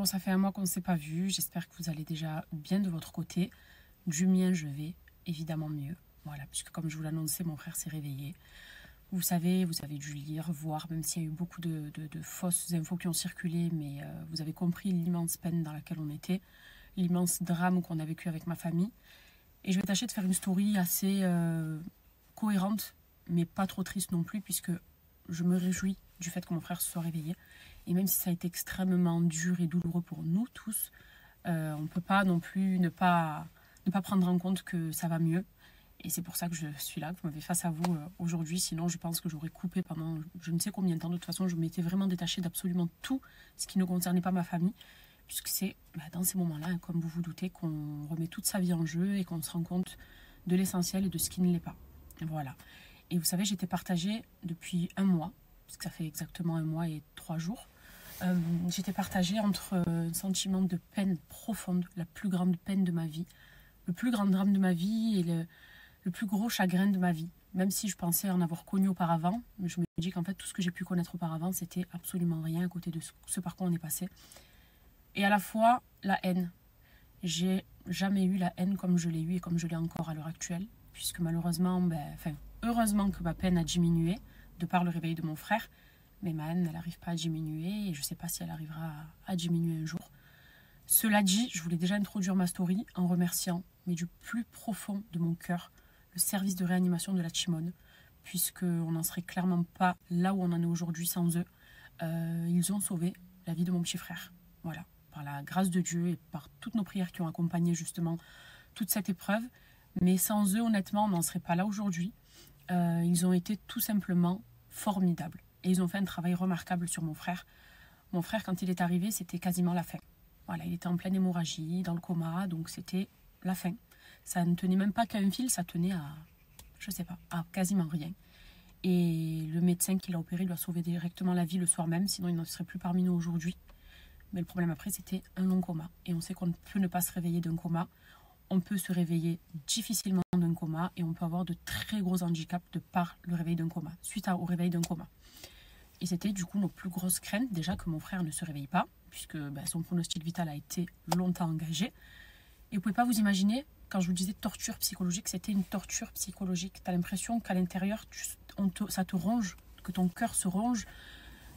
ça fait un mois qu'on ne s'est pas vu. J'espère que vous allez déjà bien de votre côté. Du mien, je vais évidemment mieux. Voilà, puisque comme je vous l'annonçais, mon frère s'est réveillé. Vous savez, vous avez dû lire, voir, même s'il y a eu beaucoup de fausses infos qui ont circulé, mais vous avez compris l'immense peine dans laquelle on était, l'immense drame qu'on a vécu avec ma famille. Et je vais tâcher de faire une story assez cohérente, mais pas trop triste non plus, puisque je me réjouis du fait que mon frère se soit réveillé. Et même si ça a été extrêmement dur et douloureux pour nous tous, on ne peut pas non plus ne pas prendre en compte que ça va mieux. Et c'est pour ça que je suis là, que vous m'avez face à vous aujourd'hui. Sinon, je pense que j'aurais coupé pendant je ne sais combien de temps. De toute façon, je m'étais vraiment détachée d'absolument tout ce qui ne concernait pas ma famille. Puisque c'est dans ces moments-là, comme vous vous doutez, qu'on remet toute sa vie en jeu et qu'on se rend compte de l'essentiel et de ce qui ne l'est pas. Voilà. Et vous savez, j'étais partagée depuis un mois, parce que ça fait exactement un mois et 3 jours. J'étais partagée entre un sentiment de peine profonde, la plus grande peine de ma vie, le plus grand drame de ma vie et le plus gros chagrin de ma vie. Même si je pensais en avoir connu auparavant, mais je me dis qu'en fait tout ce que j'ai pu connaître auparavant, c'était absolument rien à côté de ce par quoi on est passé. Et à la fois la haine. J'ai jamais eu la haine comme je l'ai eu et comme je l'ai encore à l'heure actuelle, puisque malheureusement, heureusement que ma peine a diminué de par le réveil de mon frère, mais ma haine, elle n'arrive pas à diminuer et je ne sais pas si elle arrivera à diminuer un jour. Cela dit, je voulais déjà introduire ma story en remerciant, mais du plus profond de mon cœur, le service de réanimation de la Timone, puisqu'on n'en serait clairement pas là où on en est aujourd'hui sans eux. Ils ont sauvé la vie de mon petit frère. Voilà, par la grâce de Dieu et par toutes nos prières qui ont accompagné justement toute cette épreuve. Mais sans eux, honnêtement, on n'en serait pas là aujourd'hui. Ils ont été tout simplement formidables. Et ils ont fait un travail remarquable sur mon frère. Mon frère, quand il est arrivé, c'était quasiment la fin. Voilà, il était en pleine hémorragie, dans le coma, donc c'était la fin. Ça ne tenait même pas qu'à un fil, ça tenait à, je sais pas, à quasiment rien. Et le médecin qui l'a opéré lui a sauvé directement la vie le soir même, sinon il ne serait plus parmi nous aujourd'hui. Mais le problème après, c'était un long coma. Et on sait qu'on peut ne pas se réveiller d'un coma. On peut se réveiller difficilement d'un coma et on peut avoir de très gros handicaps de par le réveil d'un coma, suite au réveil d'un coma. Et c'était du coup nos plus grosses craintes, déjà que mon frère ne se réveille pas, puisque son pronostic vital a été longtemps engagé. Et vous ne pouvez pas vous imaginer, quand je vous disais torture psychologique, c'était une torture psychologique. Tu as l'impression qu'à l'intérieur, ça te ronge, que ton cœur se ronge,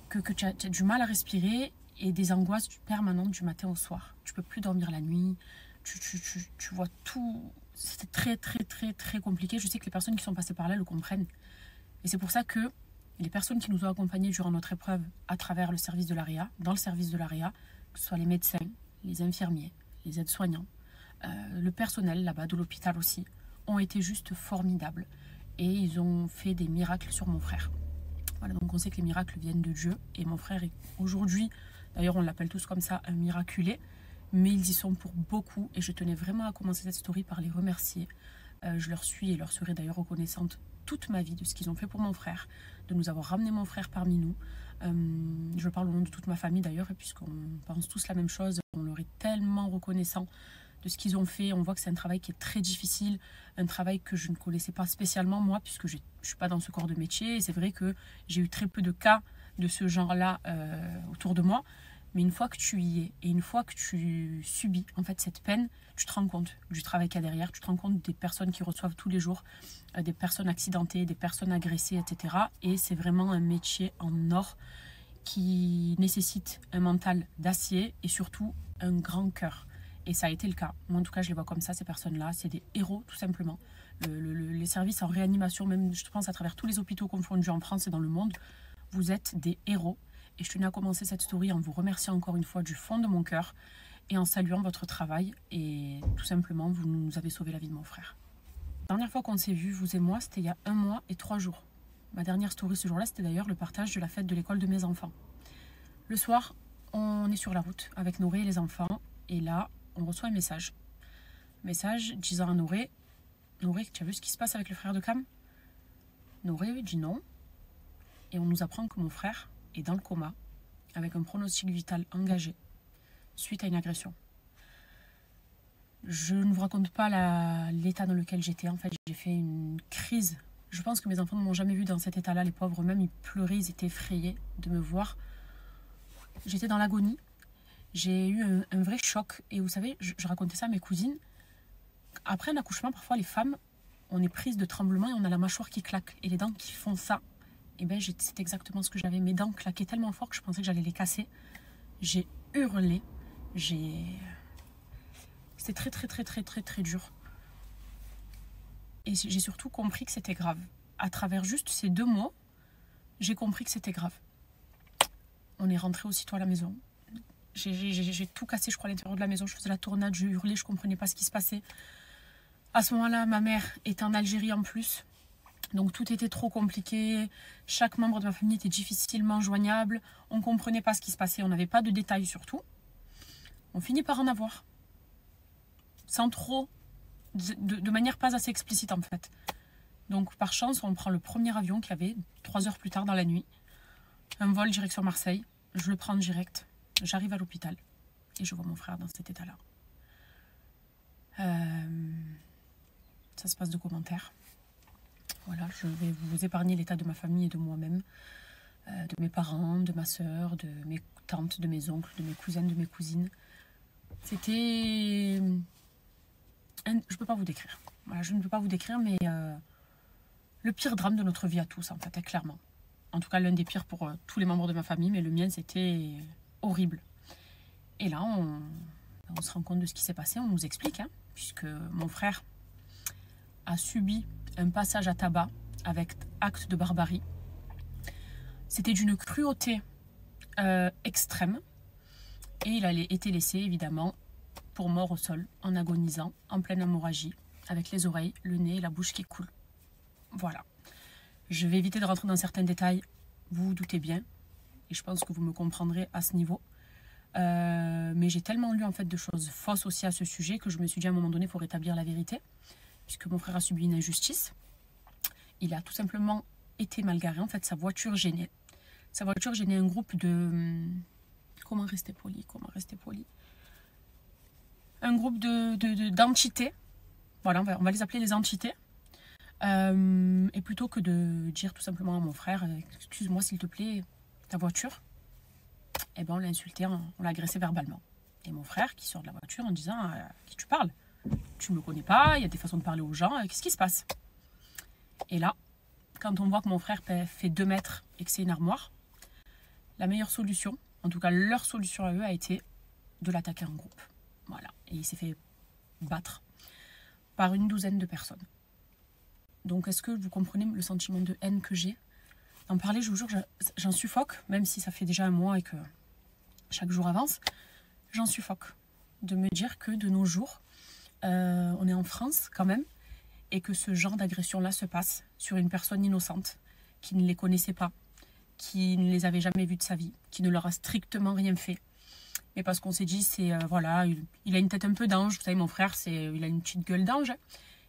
que tu as du mal à respirer et des angoisses permanentes du matin au soir. Tu ne peux plus dormir la nuit, tu vois tout. C'était très, très, très, très compliqué. Je sais que les personnes qui sont passées par là le comprennent. Et c'est pour ça que les personnes qui nous ont accompagnés durant notre épreuve à travers le service de l'AREA, dans le service de l'AREA, que ce soit les médecins, les infirmiers, les aides-soignants, le personnel là-bas de l'hôpital aussi, ont été juste formidables. Et ils ont fait des miracles sur mon frère. Voilà, donc on sait que les miracles viennent de Dieu. Et mon frère est aujourd'hui, d'ailleurs on l'appelle tous comme ça, un miraculé. Mais ils y sont pour beaucoup. Et je tenais vraiment à commencer cette story par les remercier. Je leur suis et leur serai d'ailleurs reconnaissante toute ma vie de ce qu'ils ont fait pour mon frère, de nous avoir ramené mon frère parmi nous. Je parle au nom de toute ma famille d'ailleurs, puisqu'on pense tous la même chose. On leur est tellement reconnaissant de ce qu'ils ont fait. On voit que c'est un travail qui est très difficile, un travail que je ne connaissais pas spécialement moi, puisque je ne suis pas dans ce corps de métier. Et c'est vrai que j'ai eu très peu de cas de ce genre-là autour de moi. Mais une fois que tu y es et une fois que tu subis en fait cette peine, tu te rends compte du travail qu'il y a derrière, tu te rends compte des personnes qui reçoivent tous les jours, des personnes accidentées, des personnes agressées, etc. Et c'est vraiment un métier en or qui nécessite un mental d'acier et surtout un grand cœur. Et ça a été le cas. Moi en tout cas je les vois comme ça, ces personnes-là, c'est des héros tout simplement. Les services en réanimation, même je pense à travers tous les hôpitaux confondus en France et dans le monde, vous êtes des héros. Et je tenais à commencer cette story en vous remerciant encore une fois du fond de mon cœur et en saluant votre travail. Et tout simplement, vous nous avez sauvé la vie de mon frère. La dernière fois qu'on s'est vus, vous et moi, c'était il y a 1 mois et 3 jours. Ma dernière story ce jour-là, c'était d'ailleurs le partage de la fête de l'école de mes enfants. Le soir, on est sur la route avec Noré et les enfants. Et là, on reçoit un message. Message disant à Noré, Noré, tu as vu ce qui se passe avec le frère de Cam? Noré dit non. Et on nous apprend que mon frère est dans le coma, avec un pronostic vital engagé, suite à une agression. Je ne vous raconte pas l'état dans lequel j'étais. En fait, j'ai fait une crise. Je pense que mes enfants ne m'ont jamais vu dans cet état-là. Les pauvres, même, ils pleuraient, ils étaient effrayés de me voir. J'étais dans l'agonie. J'ai eu un vrai choc. Et vous savez, je racontais ça à mes cousines. Après un accouchement, parfois les femmes, on est prise de tremblement et on a la mâchoire qui claque et les dents qui font ça. Et bien c'est exactement ce que j'avais. Mes dents claquaient tellement fort que je pensais que j'allais les casser. J'ai hurlé. C'était très très très très très très dur. Et j'ai surtout compris que c'était grave. À travers juste ces 2 mots, j'ai compris que c'était grave. On est rentré aussitôt à la maison. J'ai tout cassé, je crois, à l'intérieur de la maison. Je faisais la tournade, je hurlais, je comprenais pas ce qui se passait. À ce moment-là, ma mère était en Algérie en plus. Donc tout était trop compliqué. Chaque membre de ma famille était difficilement joignable. On ne comprenait pas ce qui se passait. On n'avait pas de détails surtout. On finit par en avoir. Sans trop, de manière pas assez explicite en fait. Donc par chance, on prend le premier avion qu'il y avait 3 heures plus tard dans la nuit. Un vol direction Marseille. Je le prends direct. J'arrive à l'hôpital. Et je vois mon frère dans cet état-là. Ça se passe de commentaires. Voilà, je vais vous épargner l'état de ma famille et de moi-même, de mes parents, de ma soeur, de mes tantes, de mes oncles, de mes cousines, de mes cousines. C'était... Je ne peux pas vous décrire. Voilà, je ne peux pas vous décrire, mais le pire drame de notre vie à tous, en fait, clairement. En tout cas, l'un des pires pour tous les membres de ma famille, mais le mien, c'était horrible. Et là, on se rend compte de ce qui s'est passé, on nous explique, puisque mon frère a subi un passage à tabac avec acte de barbarie. C'était d'une cruauté extrême et il a été laissé évidemment pour mort au sol, en agonisant, en pleine hémorragie, avec les oreilles, le nez et la bouche qui coulent. Voilà. Je vais éviter de rentrer dans certains détails, vous vous doutez bien, et je pense que vous me comprendrez à ce niveau. Mais j'ai tellement lu en fait de choses fausses aussi à ce sujet que je me suis dit à un moment donné, il faut rétablir la vérité, puisque mon frère a subi une injustice. Il a tout simplement été mal garé. En fait, sa voiture gênait. Sa voiture gênait un groupe de... Comment rester poli? Un groupe d'entités. Voilà, on va les appeler les entités. Et plutôt que de dire tout simplement à mon frère, excuse-moi s'il te plaît, ta voiture, eh ben on l'a insulté, on l'a agressé verbalement. Et mon frère qui sort de la voiture en disant, à qui tu parles? Tu ne me connais pas, il y a des façons de parler aux gens, qu'est-ce qui se passe? Et là, quand on voit que mon frère fait 2 mètres et que c'est une armoire, la meilleure solution, en tout cas leur solution à eux, a été de l'attaquer en groupe. Voilà. Et il s'est fait battre par une 12aine de personnes. Donc est-ce que vous comprenez le sentiment de haine que j'ai? En parler, je vous jure, j'en suffoque, même si ça fait déjà un mois et que chaque jour avance, j'en suffoque de me dire que de nos jours, on est en France quand même, et que ce genre d'agression-là se passe sur une personne innocente qui ne les connaissait pas, qui ne les avait jamais vus de sa vie, qui ne leur a strictement rien fait. Mais parce qu'on s'est dit, c'est voilà, il a une tête un peu d'ange. Vous savez, mon frère, il a une petite gueule d'ange.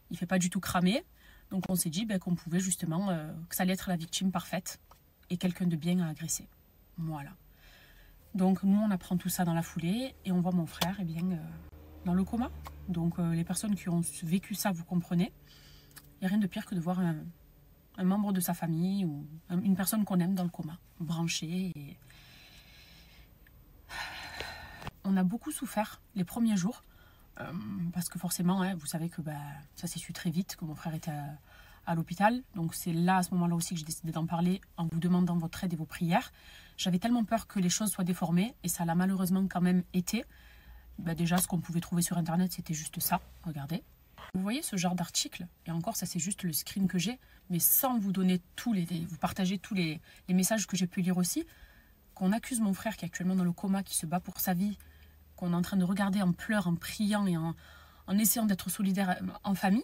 Il fait pas du tout cramer. Donc on s'est dit qu'on pouvait justement, que ça allait être la victime parfaite et quelqu'un de bien à agresser. Voilà. Donc nous, on apprend tout ça dans la foulée et on voit mon frère dans le coma. Donc les personnes qui ont vécu ça, vous comprenez. Il n'y a rien de pire que de voir un membre de sa famille ou une personne qu'on aime dans le coma, branché. Et... On a beaucoup souffert les premiers jours, parce que forcément, vous savez que ça s'est su très vite, que mon frère était à l'hôpital. Donc c'est là, à ce moment-là aussi, que j'ai décidé d'en parler en vous demandant votre aide et vos prières. J'avais tellement peur que les choses soient déformées, et ça l'a malheureusement quand même été. Déjà, ce qu'on pouvait trouver sur Internet, c'était juste ça. Regardez. Vous voyez ce genre d'article, et encore ça c'est juste le screen que j'ai, mais sans vous donner vous partager tous les messages que j'ai pu lire aussi, qu'on accuse mon frère qui est actuellement dans le coma, qui se bat pour sa vie, qu'on est en train de regarder en pleurs, en priant et en essayant d'être solidaire en famille,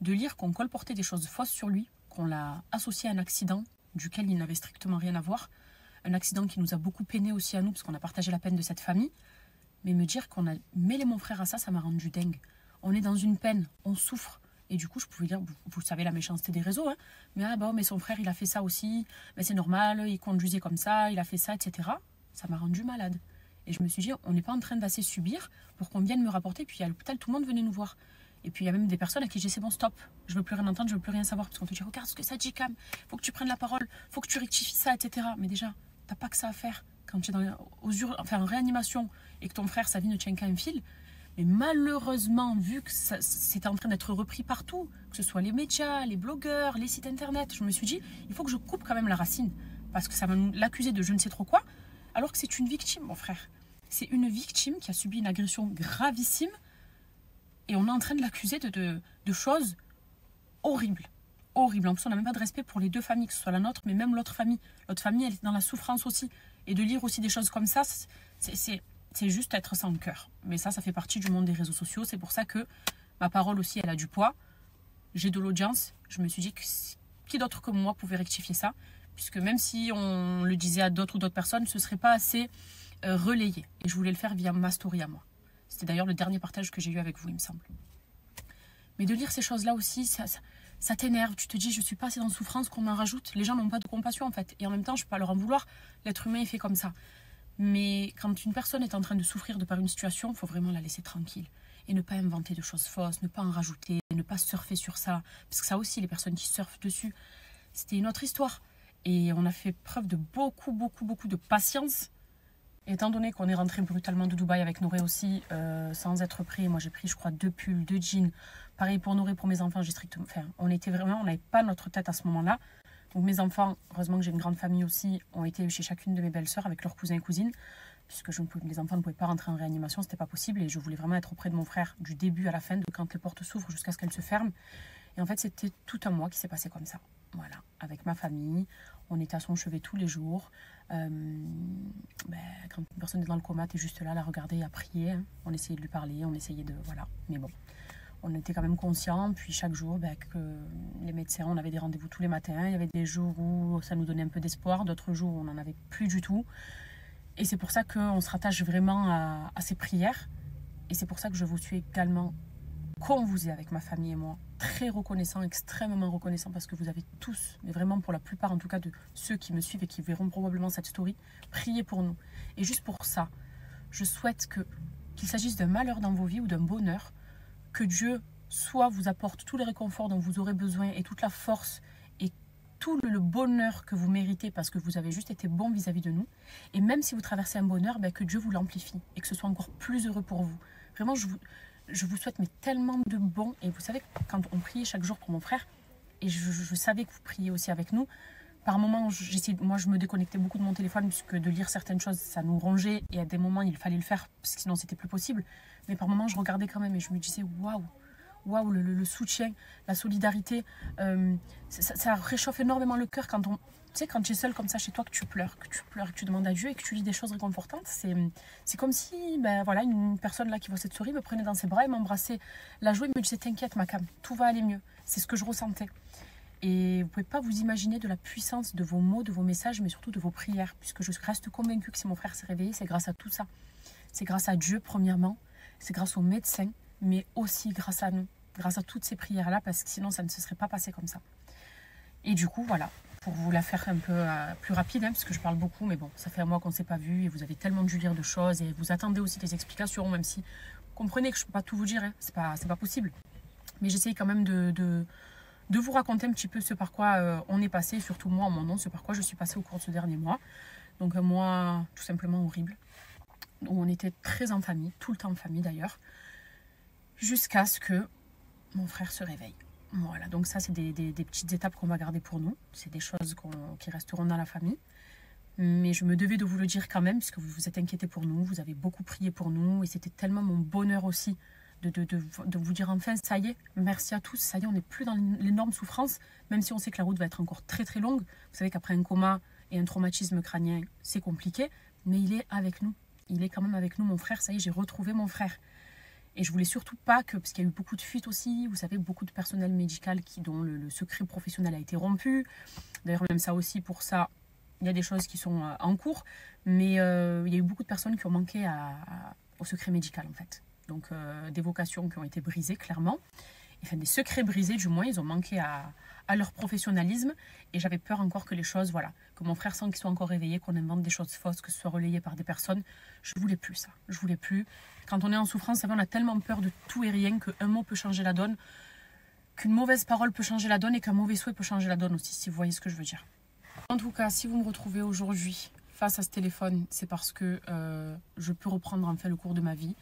de lire qu'on colportait des choses fausses sur lui, qu'on l'a associé à un accident duquel il n'avait strictement rien à voir, un accident qui nous a beaucoup peiné aussi à nous, parce qu'on a partagé la peine de cette famille, mais me dire qu'on a mêlé mon frère à ça, ça m'a rendu dingue. On est dans une peine, on souffre. Et du coup, je pouvais dire, vous savez la méchanceté des réseaux, mais son frère, il a fait ça aussi, mais c'est normal, il conduisait comme ça, il a fait ça, etc. Ça m'a rendu malade. Et je me suis dit, on n'est pas en train d'assez subir pour qu'on vienne me rapporter. Puis à l'hôpital, tout le monde venait nous voir. Et puis il y a même des personnes à qui j'ai dit, c'est bon, stop, je veux plus rien entendre, je veux plus rien savoir. Parce qu'on te dit, regarde ce que ça dit, Cam, faut que tu prennes la parole, faut que tu rectifies ça, etc. Mais déjà, t'as pas que ça à faire. quand tu es en réanimation et que ton frère, sa vie ne tient qu'à un fil. Mais malheureusement, vu que c'était en train d'être repris partout, que ce soit les médias, les blogueurs, les sites internet, je me suis dit, il faut que je coupe quand même la racine. Parce que ça va l'accuser de je ne sais trop quoi, alors que c'est une victime, mon frère. C'est une victime qui a subi une agression gravissime et on est en train de l'accuser de choses horribles. Horribles. En plus, on n'a même pas de respect pour les deux familles, que ce soit la nôtre, mais même l'autre famille. L'autre famille, elle est dans la souffrance aussi. Et de lire aussi des choses comme ça, c'est juste être sans cœur. Mais ça fait partie du monde des réseaux sociaux. C'est pour ça que ma parole aussi, elle a du poids. J'ai de l'audience. Je me suis dit que qui d'autre que moi pouvait rectifier ça, puisque même si on le disait à d'autres ou d'autres personnes, ce ne serait pas assez relayé. Et je voulais le faire via ma story à moi. C'était d'ailleurs le dernier partage que j'ai eu avec vous, il me semble. Mais de lire ces choses-là aussi, ça t'énerve. Tu te dis, je ne suis pas assez dans souffrance qu'on en rajoute. Les gens n'ont pas de compassion, en fait. Et en même temps, je ne peux pas leur en vouloir. L'être humain est fait comme ça. Mais quand une personne est en train de souffrir de par une situation, il faut vraiment la laisser tranquille. Et ne pas inventer de choses fausses, ne pas en rajouter, ne pas surfer sur ça. Parce que ça aussi, les personnes qui surfent dessus, c'était une autre histoire. Et on a fait preuve de beaucoup de patience. Étant donné qu'on est rentré brutalement de Dubaï avec Noré aussi, sans être prêt, moi j'ai pris, je crois, 2 pulls, 2 jeans. Pareil pour Noré, pour mes enfants, j'ai strictement... Enfin, on n'avait pas notre tête à ce moment-là. Donc mes enfants, heureusement que j'ai une grande famille aussi, ont été chez chacune de mes belles-sœurs avec leurs cousins et cousines, puisque les enfants ne pouvaient pas rentrer en réanimation, c'était pas possible. Et je voulais vraiment être auprès de mon frère du début à la fin, de quand les portes s'ouvrent jusqu'à ce qu'elles se ferment. Et en fait, c'était tout un mois qui s'est passé comme ça. Voilà, avec ma famille, on était à son chevet tous les jours. Quand une personne est dans le coma, tu es juste là à la regarder, à prier. Hein. On essayait de lui parler, on essayait de... Voilà, mais bon. On était quand même conscients, puis chaque jour, que les médecins, on avait des rendez-vous tous les matins. Il y avait des jours où ça nous donnait un peu d'espoir, d'autres jours où on n'en avait plus du tout. Et c'est pour ça qu'on se rattache vraiment à ces prières. Et c'est pour ça que je vous suis également, comme vous êtes avec ma famille et moi, très reconnaissant, extrêmement reconnaissant, parce que vous avez tous, mais vraiment pour la plupart en tout cas de ceux qui me suivent et qui verront probablement cette story, priez pour nous. Et juste pour ça, je souhaite qu'il s'agisse d'un malheur dans vos vies ou d'un bonheur, que Dieu soit vous apporte tous les réconforts dont vous aurez besoin et toute la force et tout le bonheur que vous méritez parce que vous avez juste été bon vis-à-vis de nous. Et même si vous traversez un bonheur, que Dieu vous l'amplifie et que ce soit encore plus heureux pour vous. Vraiment, je vous souhaite tellement de bon. Et vous savez, quand on priait chaque jour pour mon frère, et je savais que vous priez aussi avec nous, par moments, moi je me déconnectais beaucoup de mon téléphone puisque de lire certaines choses, ça nous rongeait. Et à des moments, il fallait le faire parce que sinon, c'était plus possible. Mais par moments, je regardais quand même et je me disais, waouh, le soutien, la solidarité. Ça réchauffe énormément le cœur quand quand tu es seule comme ça chez toi, que tu pleures, que tu demandes à Dieu et que tu lis des choses réconfortantes. C'est comme si une personne là qui voit cette souris me prenait dans ses bras et m'embrassait la joie et me disait, t'inquiète ma Cam, tout va aller mieux. C'est ce que je ressentais. Et vous ne pouvez pas vous imaginer de la puissance de vos mots, de vos messages, mais surtout de vos prières, puisque je reste convaincue que si mon frère s'est réveillé, c'est grâce à tout ça. C'est grâce à Dieu, premièrement, c'est grâce aux médecins, mais aussi grâce à nous, grâce à toutes ces prières-là, parce que sinon, ça ne se serait pas passé comme ça. Et du coup, voilà, pour vous la faire un peu plus rapide, parce que je parle beaucoup, mais bon, ça fait un mois qu'on ne s'est pas vu, et vous avez tellement dû lire de choses, et vous attendez aussi des explications, même si vous comprenez que je ne peux pas tout vous dire, c'est pas possible. Mais j'essaye quand même de vous raconter un petit peu ce par quoi on est passé, surtout moi en mon nom, ce par quoi je suis passée au cours de ce dernier mois. Donc un mois tout simplement horrible, où on était très en famille, tout le temps en famille d'ailleurs, jusqu'à ce que mon frère se réveille. Voilà, donc ça c'est des petites étapes qu'on va garder pour nous, c'est des choses qui resteront dans la famille. Mais je me devais de vous le dire quand même, puisque vous vous êtes inquiétés pour nous, vous avez beaucoup prié pour nous, et c'était tellement mon bonheur aussi de vous dire enfin, ça y est, merci à tous, ça y est, on n'est plus dans l'énorme souffrance, même si on sait que la route va être encore très très longue. Vous savez qu'après un coma et un traumatisme crânien, c'est compliqué, mais il est avec nous. Il est quand même avec nous, mon frère, ça y est, j'ai retrouvé mon frère. Et je voulais surtout pas parce qu'il y a eu beaucoup de fuites aussi, vous savez, beaucoup de personnel médical dont le secret professionnel a été rompu. D'ailleurs, même ça aussi, pour ça, il y a des choses qui sont en cours, mais il y a eu beaucoup de personnes qui ont manqué au secret médical, en fait. Donc des vocations qui ont été brisées clairement, enfin des secrets brisés du moins, ils ont manqué à leur professionnalisme et j'avais peur encore que les choses, voilà, que mon frère sent qu'il soit encore réveillé, qu'on invente des choses fausses, que ce soit relayé par des personnes. Je voulais plus ça, je voulais plus. Quand on est en souffrance, on a tellement peur de tout et rien qu'un mot peut changer la donne, qu'une mauvaise parole peut changer la donne et qu'un mauvais souhait peut changer la donne aussi, si vous voyez ce que je veux dire. En tout cas, si vous me retrouvez aujourd'hui face à ce téléphone, c'est parce que je peux reprendre enfin le cours de ma vie.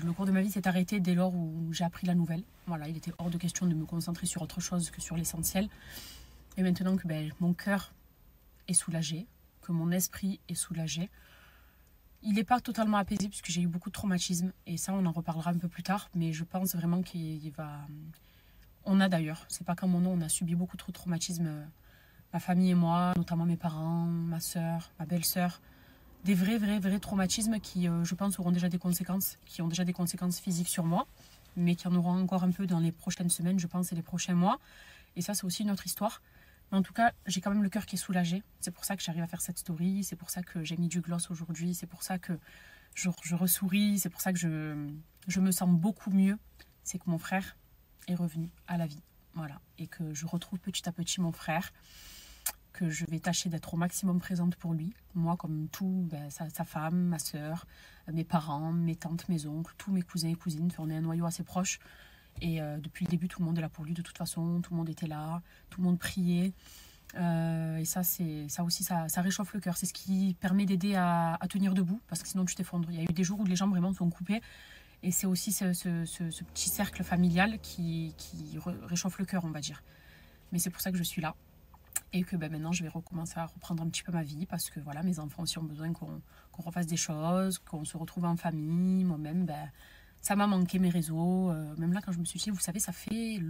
Le cours de ma vie s'est arrêté dès lors où j'ai appris la nouvelle. Voilà, il était hors de question de me concentrer sur autre chose que sur l'essentiel. Et maintenant que mon cœur est soulagé, que mon esprit est soulagé, il n'est pas totalement apaisé puisque j'ai eu beaucoup de traumatismes. Et ça, on en reparlera un peu plus tard. Mais je pense vraiment qu'il va... On a d'ailleurs, c'est pas comme mon nom, on a subi beaucoup trop de traumatismes. Ma famille et moi, notamment mes parents, ma soeur, ma belle-sœur. Des vrais traumatismes qui, je pense, auront déjà des conséquences, qui ont déjà des conséquences physiques sur moi, mais qui en auront encore un peu dans les prochaines semaines, je pense, et les prochains mois. Et ça, c'est aussi une autre histoire. Mais en tout cas, j'ai quand même le cœur qui est soulagé. C'est pour ça que j'arrive à faire cette story, c'est pour ça que j'ai mis du gloss aujourd'hui, c'est pour ça que je ressouris, c'est pour ça que je me sens beaucoup mieux. C'est que mon frère est revenu à la vie. Voilà. Et que je retrouve petit à petit mon frère, que je vais tâcher d'être au maximum présente pour lui. Moi, comme tout, sa femme, ma soeur, mes parents, mes tantes, mes oncles, tous mes cousins et cousines. Enfin, on est un noyau assez proche. Et depuis le début, tout le monde est là pour lui de toute façon. Tout le monde était là, tout le monde priait. Et ça aussi, ça réchauffe le cœur. C'est ce qui permet d'aider à tenir debout, parce que sinon tu t'effondres. Il y a eu des jours où les jambes vraiment sont coupées. Et c'est aussi ce petit cercle familial qui réchauffe le cœur, on va dire. Mais c'est pour ça que je suis là. Et que maintenant, je vais recommencer à reprendre un petit peu ma vie, parce que voilà, mes enfants aussi ont besoin qu'on refasse des choses, qu'on se retrouve en famille. Moi-même, ça m'a manqué, mes réseaux. Même là, quand je me suis dit, vous savez, ça fait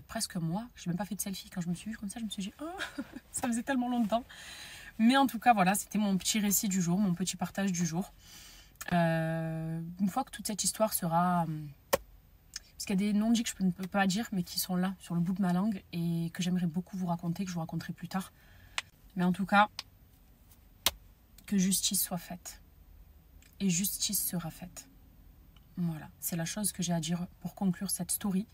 presque un mois. Je n'ai même pas fait de selfie. Quand je me suis vue comme ça, je me suis dit, oh, ça faisait tellement longtemps. Mais en tout cas, voilà, c'était mon petit récit du jour, mon petit partage du jour. Une fois que toute cette histoire sera... Parce qu'il y a des non-dits que je ne peux pas dire, mais qui sont là, sur le bout de ma langue, et que j'aimerais beaucoup vous raconter, que je vous raconterai plus tard. Mais en tout cas, que justice soit faite. Et justice sera faite. Voilà, c'est la chose que j'ai à dire pour conclure cette story.